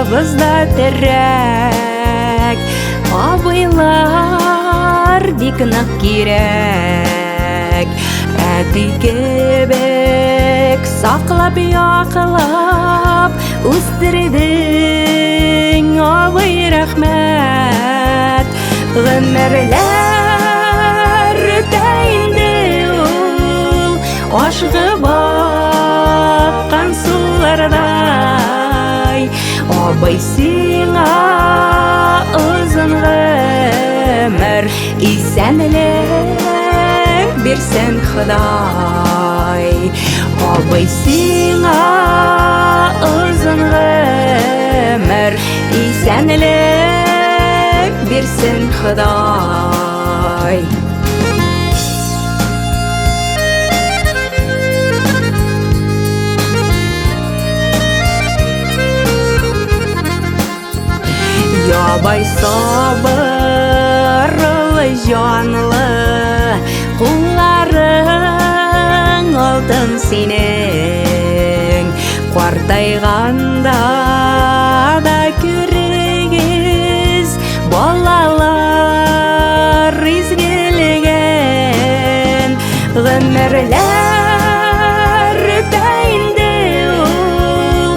Артыбызда терек, абыйлар бик нык кирәк. Әти кебек саклап, яклап үстердең, абый, рәхмәт. Гомерләр үтә инде ул, ашыгып аккан сулардай. Абый, сиңа озын гомер, исәнлек бирсен Ходай. Абый, сиңа озын гомер, исәнлек бирсен Ходай. Ябай, сабырлы, җанлы, кулларың алтын синең. Картайганда да күрегез балалар изгелеген. Гомерләр үтә инде ул,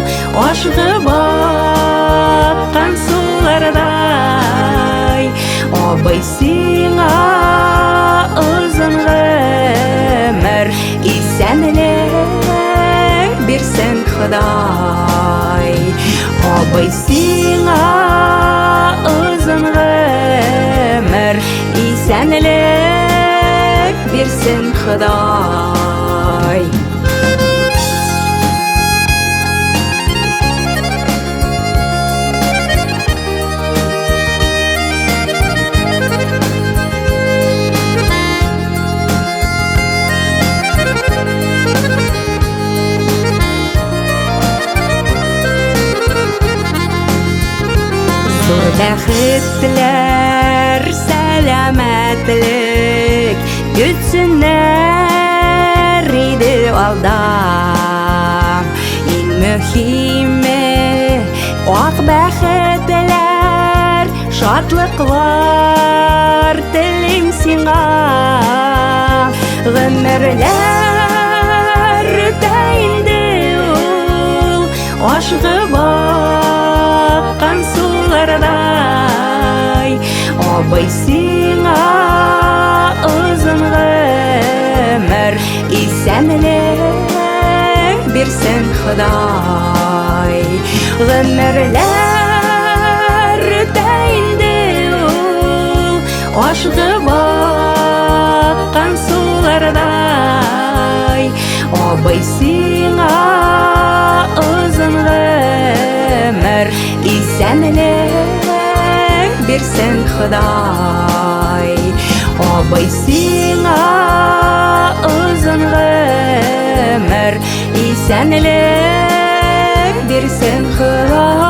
ашыгып аккан сулардай. Абый, сиңа озын гомер, исәнлек бирсен Ходай. Абый, сиңа озын гомер, исәнлек бирсен Ходай. Бәхетләр, сәламәтлек көтсеннәр иде алда. Иң мөһиме ак бәхетләр, шатлыклар телим сиңа. Гомерләр үтә инде ул, ашыгып аккан сулардай. Абый, сиңа озын гомер, исәнлек бирсен Ходай. Гомерләр үтә инде ул, ашыгып аккан сулардай. Абый, сиңа озын гомер, исәнлек бирсен Ходай. Абый, сиңа озын гомер, исәнлек бирсен Ходай.